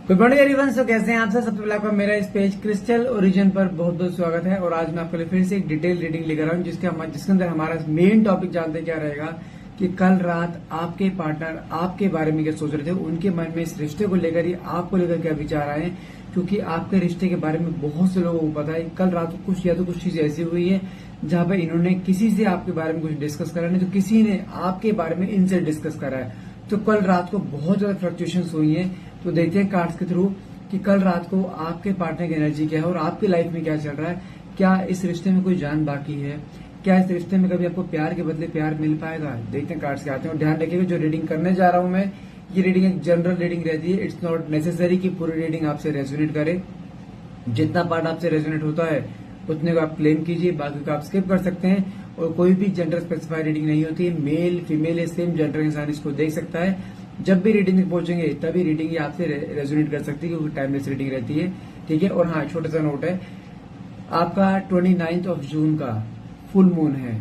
Good morning everyone. सो कैसे हैं आप सब? सबसे पहले आपका मेरा इस पेज क्रिस्टल ओरिजिन पर बहुत बहुत स्वागत है। और आज मैं आपके लिए फिर से एक डिटेल रीडिंग लेकर आया हूं जिसके अंदर हमारा मेन टॉपिक जानते क्या रहेगा कि कल रात आपके पार्टनर आपके बारे में क्या सोच रहे थे, उनके मन में इस रिश्ते को लेकर ही आपको लेकर क्या विचार आए, क्योंकि आपके रिश्ते के बारे में बहुत से लोगों को पता है। कल रात को कुछ चीज ऐसी हुई है जहां पे इन्होंने किसी से आपके बारे में कुछ डिस्कस करा नहीं, तो किसी ने आपके बारे में इनसे डिस्कस करा है। तो कल रात को बहुत ज्यादा फ्लक्चुएशंस हुई हैं। तो देखते हैं कार्ड्स के थ्रू कि कल रात को आपके पार्टनर की एनर्जी क्या है और आपकी लाइफ में क्या चल रहा है। क्या इस रिश्ते में कोई जान बाकी है? क्या इस रिश्ते में कभी आपको प्यार के बदले प्यार मिल पाएगा? देखते हैं कार्ड्स के आते हैं। और ध्यान रखिएगा, जो रीडिंग करने जा रहा हूं मैं, ये रीडिंग एक जनरल रीडिंग रहती है। इट्स नॉट नेसेसरी कि पूरी रीडिंग आपसे रेजोनेट करे। जितना पार्ट आपसे रेजोनेट होता है उतने को आप क्लेम कीजिए, बाकी को आप स्किप कर सकते हैं। और कोई भी जेंडर स्पेसिफाइड रीडिंग नहीं होती है। मेल फीमेल सेम जेंडर इंसान इसको देख सकता है। जब भी रीडिंग तक पहुंचेंगे तभी रीडिंग ये आपसे रेजोनेट कर सकती है, क्योंकि टाइमलेस रीडिंग रहती है। ठीक है। और हाँ, छोटा सा नोट है, आपका 29 जून का फुल मून है।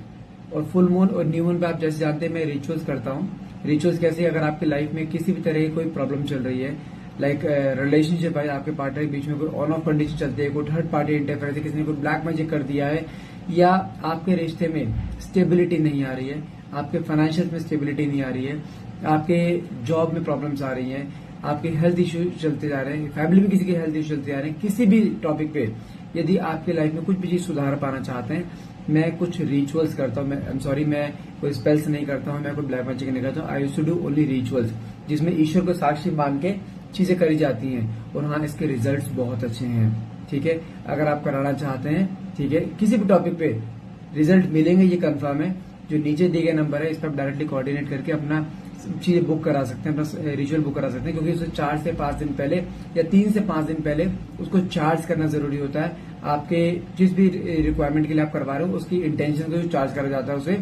और फुल मून और न्यू मून पे आप जैसे जानते हैं मैं रिचुअल्स करता हूँ। रिचुअल्स कैसे? अगर आपकी लाइफ में किसी भी तरह की कोई प्रॉब्लम चल रही है, लाइक रिलेशनशिप है, आपके पार्टनर के बीच में कोई ऑन ऑफ कंडीशन चलती है, कोई थर्ड पार्टी इंटरफेरेंस, किसी ने कोई ब्लैक मैजिक कर दिया है, या आपके रिश्ते में स्टेबिलिटी नहीं आ रही है, आपके फाइनेंशियल में स्टेबिलिटी नहीं आ रही है, आपके जॉब में प्रॉब्लम्स आ रही हैं, आपके हेल्थ इश्यू चलते जा रहे हैं, फैमिली में किसी के हेल्थ इश्यू चलते जा रहे हैं, किसी भी टॉपिक पे यदि आपके लाइफ में कुछ भी चीज सुधार पाना चाहते हैं, मैं कुछ रिचुअल्स करता हूँ। मैं कोई स्पेल्स नहीं करता हूँ, मैं कोई ब्लैक मैजिक नहीं करता हूँ। I used to do only rituals, जिसमें ईश्वर को साक्षी मान के चीजें करी जाती हैं। और हाँ, इसके रिजल्ट्स बहुत अच्छे हैं। ठीक है। अगर आप कराना चाहते हैं, ठीक है, किसी भी टॉपिक पे रिजल्ट मिलेंगे, ये कंफर्म है। जो नीचे दिए गए नंबर है, इस पर आप डायरेक्टली कोऑर्डिनेट करके अपना चीजें बुक करा सकते हैं, अपना रिचुअल बुक करा सकते हैं। क्योंकि उसे 4 से 5 दिन पहले या 3 से 5 दिन पहले उसको चार्ज करना जरूरी होता है। आपके जिस भी रिक्वायरमेंट के लिए आप करवा रहे हो उसकी इंटेंशन को जो चार्ज करा जाता है, उसे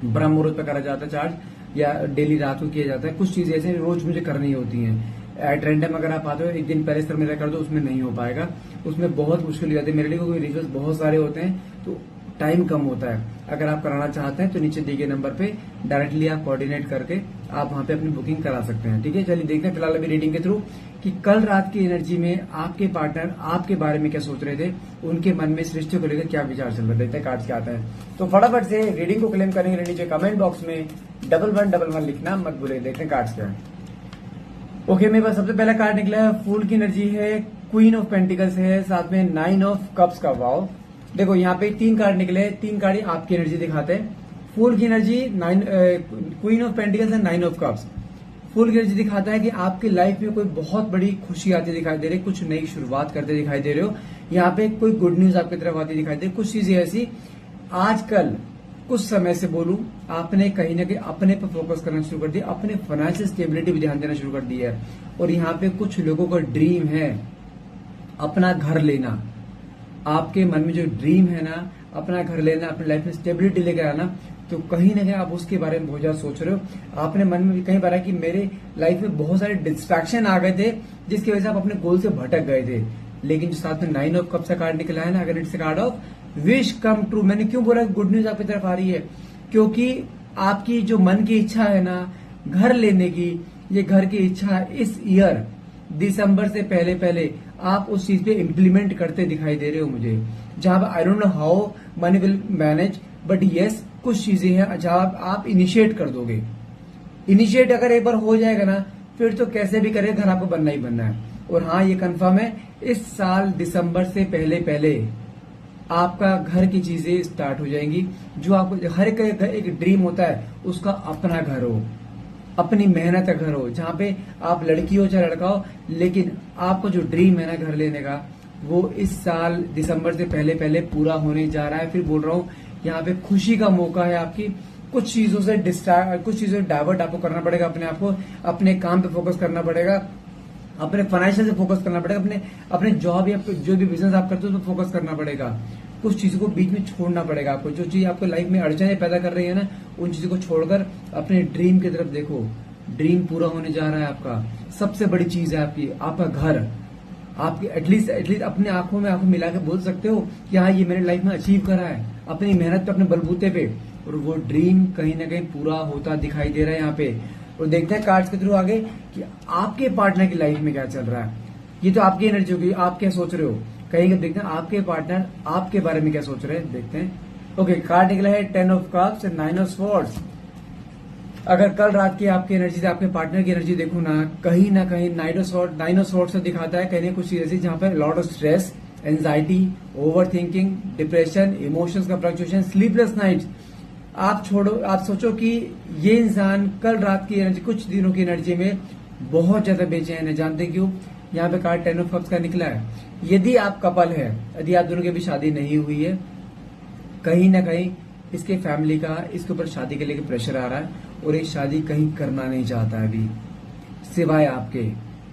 ब्रह्म मुहूर्त पे करा जाता है चार्ज, या डेली रात को किया जाता है। कुछ चीजें ऐसे रोज मुझे करनी होती हैं। एट रैंडम अगर आप आते हो एक दिन पहले सर मेरा कर दो, उसमें नहीं हो पाएगा, उसमें बहुत मुश्किल हो जाती है मेरे लिए, क्योंकि रिचुअल्स बहुत सारे होते हैं तो टाइम कम होता है। अगर आप कराना चाहते हैं तो नीचे दिए गए नंबर पे डायरेक्टली आप कोऑर्डिनेट करके आप वहां पे अपनी बुकिंग करा सकते हैं। ठीक है। चलिए देखते हैं फिलहाल अभी रीडिंग के थ्रू कि कल रात की एनर्जी में आपके पार्टनर आपके बारे में क्या सोच रहे थे, उनके मन में इस रिश्ते को लेकर क्या विचार चल रहे थे। देखते हैं कार्ड्स क्या आता है। तो फटाफट से रीडिंग को क्लेम करने के लिए नीचे कमेंट बॉक्स में 1111 लिखना मत भूले। देखते हैं कार्ड्स क्या है। ओके, मेरे पास सबसे पहला कार्ड निकला है, फूल की एनर्जी है, क्वीन ऑफ पेंटिकल्स है, साथ में 9 ऑफ कप्स का वाव। देखो यहाँ पे 3 कार्ड निकले, 3 कार्ड ही आपकी एनर्जी दिखाते हैं। फूल की energy, queen of pentacles and 9 of cups. Fool की एनर्जी दिखाता है कि आपकी लाइफ में कोई बहुत बड़ी खुशी आती दिखाई दे रही है, कुछ नई शुरुआत करते दिखाई दे रहे हो। यहाँ पे कोई गुड न्यूज आपकी तरफ आती दिखाई दे रही है। कुछ चीजें ऐसी आजकल कुछ समय से बोलूं, आपने कहीं ना कहीं अपने पर फोकस करना शुरू कर दिया, अपने फाइनेंशियल स्टेबिलिटी पे ध्यान देना शुरू कर दिया है। और यहाँ पे कुछ लोगों का ड्रीम है अपना घर लेना। आपके मन में जो ड्रीम है ना, अपना घर लेना, अपनी लाइफ में स्टेबिलिटी लेकर आना, तो कहीं ना कहीं आप उसके बारे में बहुत ज्यादा सोच रहे हो। आपने मन में कहीं बार कि मेरे लाइफ में बहुत सारे डिस्ट्रैक्शन आ गए थे जिसकी वजह से आप अपने गोल से भटक गए थे। लेकिन जो साथ में 9 ऑफ कप्स का कार्ड निकला है ना, अगर its card of wish come true. मैंने क्यों बोला गुड न्यूज आपकी तरफ आ रही है? क्योंकि आपकी जो मन की इच्छा है ना घर लेने की, ये घर की इच्छा इस ईयर दिसंबर से पहले पहले आप उस चीज पे इम्प्लीमेंट करते दिखाई दे रहे हो मुझे। जहां I don't know how many will manage, but yes कुछ चीजें हैं जहां आप इनिशिएट कर दोगे। इनिशिएट अगर एक बार हो जाएगा ना, फिर तो कैसे भी करे घर आपको बनना ही बनना है। और हाँ, ये कंफर्म है, इस साल दिसंबर से पहले पहले आपका घर की चीजें स्टार्ट हो जाएंगी। जो आपको हर एक ड्रीम होता है, उसका अपना घर हो, अपनी मेहनत का घर हो, जहां पे आप लड़की हो चाहे लड़का हो, लेकिन आपको जो ड्रीम है ना घर लेने का, वो इस साल दिसंबर से पहले पहले पूरा होने जा रहा है। फिर बोल रहा हूँ, यहाँ पे खुशी का मौका है आपकी। कुछ चीजों से डाइवर्ट आपको करना पड़ेगा, अपने आप को अपने काम पे फोकस करना पड़ेगा, अपने फाइनेंशियल से फोकस करना पड़ेगा, अपने जॉब या जो भी बिजनेस आप करते हो उस पर फोकस करना पड़ेगा। कुछ चीजों को बीच में छोड़ना पड़ेगा आपको। जो चीज आपको लाइफ में अड़चने पैदा कर रही है ना, उन चीजों को छोड़कर अपने ड्रीम की तरफ देखो। ड्रीम पूरा होने जा रहा है आपका। सबसे बड़ी चीज है आपका घर। आपकी एटलीस्ट अपने आंखों में आंखों मिला के बोल सकते हो कि हाँ, ये मैंने लाइफ में अचीव करा है अपनी मेहनत पे, अपने बलबूते पे। और वो ड्रीम कहीं ना कहीं पूरा होता दिखाई दे रहा है यहाँ पे। और देखते हैं कार्ड्स के थ्रू आगे कि आपके पार्टनर की लाइफ में क्या चल रहा है। ये तो आपकी एनर्जी होगी, आप क्या सोच रहे हो। कहीं देखते हैं आपके पार्टनर आपके बारे में क्या सोच रहे हैं, देखते हैं। ओके, कार्ड निकला है 10 of cups and 9 of swords. अगर कल रात की आपकी एनर्जी से आपके पार्टनर की एनर्जी देखूं ना कहीं 9 ऑफ स्वॉर्ड्स से दिखाता है कहीं कुछ चीज ऐसी जहां पर lot of stress, anxiety, over thinking, depression, emotions का फ्लक्चुएशन, स्लीपलेस नाइट्स। आप सोचो कि ये इंसान कल रात की एनर्जी, कुछ दिनों की एनर्जी में बहुत ज्यादा बेचैन है। जानते क्यों? यहाँ पे कार्ड 10 ऑफ कप्स का निकला है। यदि आप कपल है, यदि आप दोनों की अभी शादी नहीं हुई है, कहीं ना कहीं इसके फैमिली का इसके ऊपर शादी के लेके प्रेशर आ रहा है और ये शादी कहीं करना नहीं चाहता है अभी, सिवाय आपके।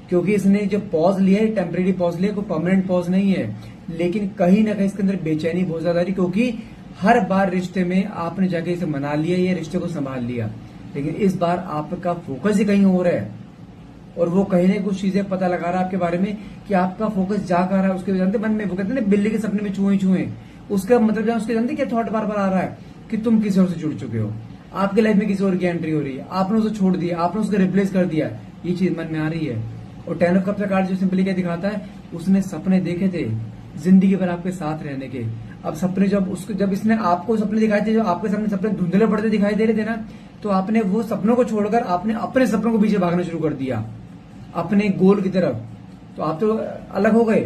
क्योंकि इसने जो पॉज लिया है, टेम्परेरी पॉज लिया, कोई परमानेंट पॉज नहीं है, लेकिन कहीं ना कहीं इसके अंदर बेचैनी बहुत ज्यादा रही। क्योंकि हर बार रिश्ते में आपने जाके इसे मना लिया, ये रिश्ते को संभाल लिया, लेकिन इस बार आपका फोकस ही कहीं और है और वो कहीं ना कुछ चीजें पता लगा रहा है आपके बारे में कि आपका फोकस जा कर रहा है उसके जानते मन में। वो कहते हैं ना बिल्ली के सपने में चूहे चूहे, उसका मतलब उसके जानते क्या थॉट बार बार आ रहा है कि तुम किसी और से जुड़ चुके हो, आपकी लाइफ में किसी और की एंट्री हो रही है, आपने उसे छोड़ दिया, आपने उसको रिप्लेस कर दिया, ये चीज मन में आ रही है। और 10 ऑफ कप्स का कार्ड जो सिंपली क्या दिखाता है, उसने सपने देखे थे जिंदगी भर आपके साथ रहने के। अब सपने जब इसने आपको सपने दिखाए थे, जो आपके सामने सपने धुंधले पड़ते दिखाई दे रहे थे ना, तो आपने वो सपनों को छोड़कर आपने अपने सपनों को पीछे भागना शुरू कर दिया, अपने गोल की तरफ। तो आप तो अलग हो गए,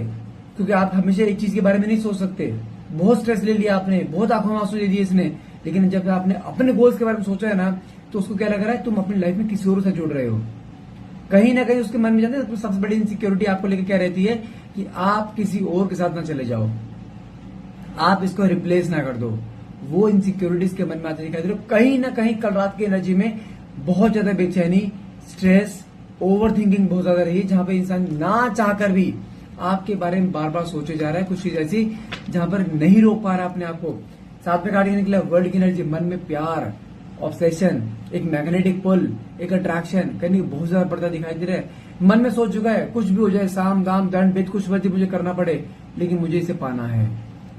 क्योंकि आप हमेशा एक चीज के बारे में नहीं सोच सकते। बहुत स्ट्रेस ले लिया आपने, बहुत आंखों में आंसू ले दिए इसने, लेकिन जब आपने अपने गोल्स के बारे में सोचा है ना, तो उसको क्या लग रहा है, तुम अपनी लाइफ में किसी और से जुड़ रहे हो। कहीं ना कहीं उसके मन में जानते हैं सबसे बड़ी इनसिक्योरिटी आपको लेकर क्या रहती है कि आप किसी और के साथ ना चले जाओ, आप इसको रिप्लेस ना कर दो। वो इनसिक्योरिटीज के मन में आते दिखाई दे रहे हो। कहीं ना कहीं कल रात की एनर्जी में बहुत ज्यादा बेचैनी, स्ट्रेस, ओवर थिंकिंग बहुत ज्यादा रही है, जहां पे इंसान ना चाहकर भी आपके बारे में बार बार सोचे जा रहा है। कुछ चीज ऐसी जहां पर नहीं रोक पा रहा अपने आप को। साथ में कार्ड निकला वर्ल्ड की एनर्जी, मन में प्यार, ऑब्सेशन, एक मैग्नेटिक पुल, एक अट्रैक्शन कहीं बहुत ज्यादा बढ़ता दिखाई दे रहा है। मन में सोच चुका है कुछ भी हो जाए, साम दाम दंड भेद कुछ भी मुझे करना पड़े, लेकिन मुझे इसे पाना है।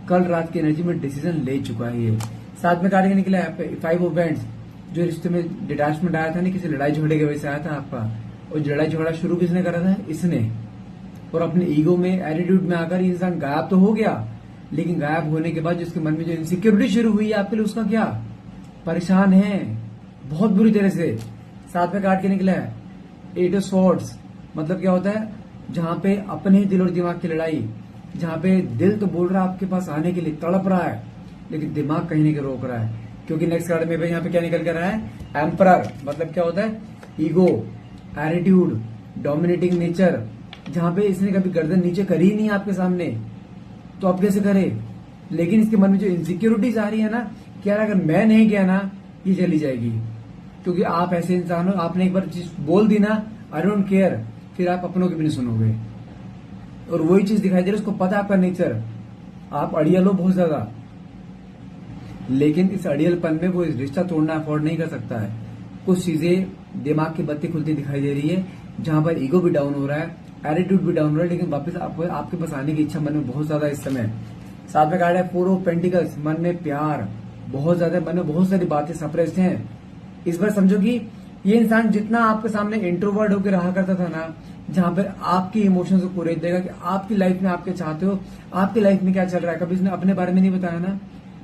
कल रात की एनर्जी में डिसीजन ले चुका है ये। साथ में कार्ड निकला है 5 ऑफ वेंट्स, जो रिश्ते में डिटैचमेंट आया था ना, किसी लड़ाई झगड़े की वजह से आया था आपका, और लड़ाई झगड़ा शुरू किसने करा था, इसने। और अपने ईगो में, एटीट्यूड में आकर इंसान गायब तो हो गया, लेकिन गायब होने के बाद जिसके मन में जो इनसिक्योरिटी शुरू हुई है आपके लिए, उसका क्या, परेशान है बहुत बुरी तरह से। साथ में कार्ड के निकला है 8 ऑफ स्वॉर्ड्स, मतलब क्या होता है, जहां पे अपने ही दिल और दिमाग की लड़ाई, जहां पे दिल तो बोल रहा है आपके पास आने के लिए, तड़प रहा है, लेकिन दिमाग कहीं नहीं रोक रहा है। क्योंकि नेक्स्ट कार्ड में यहाँ पे क्या निकल कर रहा है, एम्परर, मतलब क्या होता है, ईगो, एटीट्यूड, डोमिनेटिंग नेचर, जहां पे इसने कभी गर्दन नीचे करी ही नहीं आपके सामने, तो अब कैसे करे। लेकिन इसके मन में जो इनसिक्योरिटीज आ रही है ना, कि यार अगर मैं नहीं गया ना, ये चली जाएगी। क्योंकि आप ऐसे इंसान हो, आपने एक बार चीज बोल दी ना, आई डोंट केयर, फिर आप अपनों की भी नहीं सुनोगे। और वही चीज दिखाई दे रही है, उसको पता है आपका नेचर, आप अड़ियल हो बहुत ज्यादा, लेकिन इस अड़ियलपन में वो इस रिश्ता तोड़ना अफोर्ड नहीं कर सकता है। कुछ चीजें दिमाग की बत्ती खुलती दिखाई दे रही है, जहां पर ईगो भी डाउन हो रहा है, एटीट्यूड भी डाउन हो रहा है, लेकिन वापस आपके पास आने की इच्छा मन में बहुत ज्यादा इस समय। साथ में कार्ड है 4 ऑफ पेंटिकल्स, मन में प्यार बहुत ज्यादा, मन में बहुत सारी बातें सप्रेस्ड हैं। इस बार समझो कि ये इंसान जितना आपके सामने इंट्रोवर्ट होकर रहा करता था ना, जहां पर आपकी इमोशंस को कुरेद देगा कि आपकी लाइफ में आप क्या चाहते हो, आपकी लाइफ में क्या चल रहा है, कभी इसने अपने बारे में नहीं बताया ना,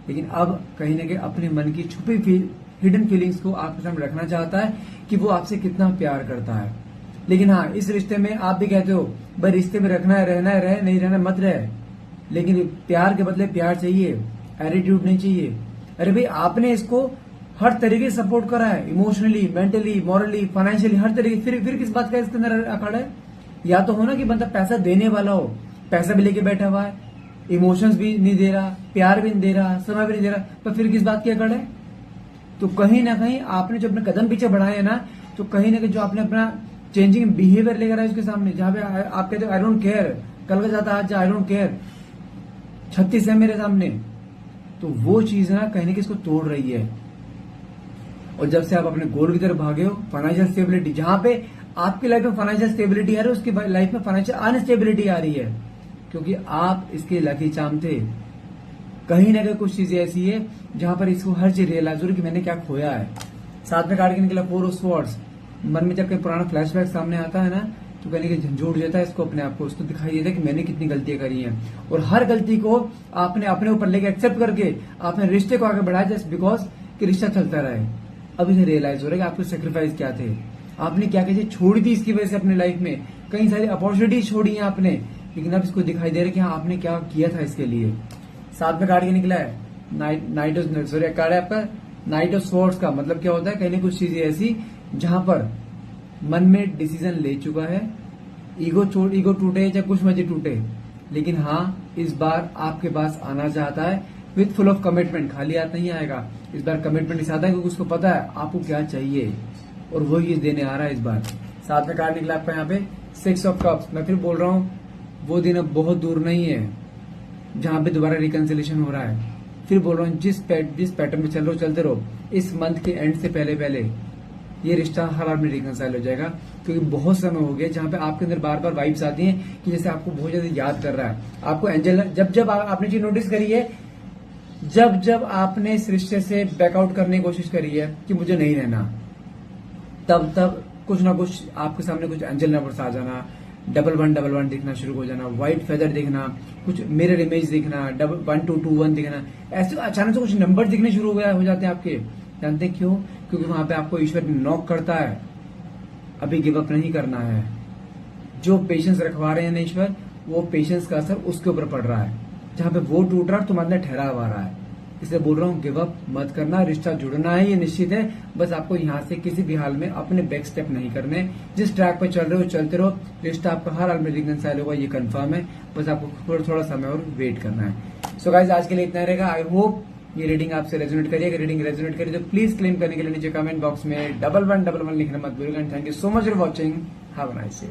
लेकिन अब कहीं ना कहीं अपने मन की छुपी हिडन फीलिंग्स को आपके सामने रखना चाहता है कि वो आपसे कितना प्यार करता है। लेकिन हाँ, इस रिश्ते में आप भी कहते हो भाई रिश्ते में रखना है, रहना है, रहे, नहीं रहना मत रहे, लेकिन प्यार के बदले प्यार चाहिए, एटीट्यूड नहीं चाहिए। अरे भाई, आपने इसको हर तरीके से सपोर्ट करा है, इमोशनली, मेंटली, मॉरली, फाइनेंशियली, हर तरीके। फिर किस बात का इसके अंदर अखाड़ा है? या तो हो ना कि बंदा पैसा देने वाला हो, पैसा भी लेके बैठा हुआ है, इमोशंस भी नहीं दे रहा, प्यार भी नहीं दे रहा, समय भी नहीं दे रहा, तो फिर किस बात की अकड़ है? तो कहीं ना कहीं आपने जो अपने कदम पीछे बढ़ाए है ना, तो कहीं ना कहीं जो आपने अपना चेंजिंग बिहेवियर लेकर आए उसके सामने, जहां पे आप कहते हो आई डोंट केयर, कल का जाता आज आई डोंट केयर, 36 है मेरे सामने, तो वो चीज ना कहीं ना कहीं इसको तोड़ रही है। और जब से आप अपने गोल की तरफ भागे हो, फाइनेंशियल स्टेबिलिटी, जहां पे आपकी लाइफ में फाइनेंशियल स्टेबिलिटी आ रही है, उसकी लाइफ में फाइनेंशियल अनस्टेबिलिटी आ रही है, क्योंकि आप इसके लकी चार्म थे। कहीं ना कहीं कुछ चीजें ऐसी है जहां पर इसको हर चीज रियलाइज हो रही कि मैंने क्या खोया है। साथ में कार्ड के निकला 4 ऑफ स्वॉर्ड्स, मन में जब कोई पुराना फ्लैशबैक सामने आता है ना, तो कहने की झंझोड़ जाता है इसको अपने आप को, उसको दिखाई देता है कि मैंने कितनी गलतियां करी हैं, और हर गलती को आपने अपने ऊपर लेके एक्सेप्ट करके आपने रिश्ते को आगे बढ़ाया जस्ट बिकॉज कि रिश्ता चलता रहे। अब इसे रियलाइज हो रहा है कि आपके सेक्रीफाइस क्या थे, आपने क्या क्या चीज छोड़ी थी इसकी वजह से अपने लाइफ में, कई सारी अपॉर्चुनिटीज छोड़ी हैं आपने, लेकिन अब इसको दिखाई दे रहा है कि हाँ आपने क्या किया था इसके लिए। साथ में कार्ड के निकला है नाइट कार्ड है आपका नाइट ऑफ स्वॉर्ड्स का मतलब क्या होता है, कहने कुछ चीजें ऐसी जहां पर मन में डिसीजन ले चुका है, ईगो टूटे या कुछ मर्जी टूटे, लेकिन हाँ इस बार आपके पास आना चाहता है विथ फुल ऑफ कमिटमेंट, खाली हाथ नहीं आएगा इस बार, कमिटमेंट इस आता है क्योंकि उसको पता है आपको क्या चाहिए और वो ये देने आ रहा है इस बार। साथ में कार्ड निकला आपका यहाँ पे 6 ऑफ कप्स। मैं फिर बोल रहा हूँ वो दिन अब बहुत दूर नहीं है जहां पे दोबारा रिकंसिलेशन हो रहा है। फिर बोल रहा हूँ जिस पैटर्न में चल रहे हो चलते रहो, इस मंथ के एंड से पहले ये रिश्ता हर हाल में रिकंसाइल हो जाएगा, क्योंकि बहुत समय हो गया जहां पे आपके अंदर बार बार वाइब्स आती हैं कि जैसे आपको बहुत ज्यादा याद कर रहा है। आपको एंजल जब आपने चीज नोटिस करी है, जब आपने इस रिश्ते से बैकआउट करने की कोशिश करी है कि मुझे नहीं रहना, तब कुछ ना कुछ आपके सामने कुछ एंजल नंबर्स आ जाना, 1111 दिखना शुरू हो जाना, व्हाइट फेदर दिखना, कुछ मिरर इमेज दिखना, 1221 दिखना, ऐसे अचानक से कुछ नंबर दिखने शुरू हो जाते हैं आपके। जानते हैं क्यों? क्योंकि वहां पे आपको ईश्वर नॉक करता है, अभी गिव अप नहीं करना है। जो पेशेंस रखवा रहे हैं ना ईश्वर, वो पेशेंस का असर उसके ऊपर पड़ रहा है, जहां पे वो टूट रहा है तुम्हारे अंदर ठहराव आ रहा है। इसलिए बोल रहा हूँ गिव अप मत करना, रिश्ता जुड़ना है ये निश्चित है, बस आपको यहाँ से किसी भी हाल में अपने बैक स्टेप नहीं करने, जिस ट्रैक पर चल रहे हो चलते रहो, रिश्ता आपका हर हाल में रिकंसाइल होगा ये कंफर्म है, बस आपको थोड़ा समय और वेट करना है। सो गाइस आज के लिए इतना रहेगा। आई होप ये रीडिंग आपसे रेजोनेट करिए, अगर रीडिंग रेजोनेट करिए तो प्लीज क्लेम करने के लिए नीचे कमेंट बॉक्स में 1111 लिखना मत भूलिएगा। Thank you so much for watching, have a nice day.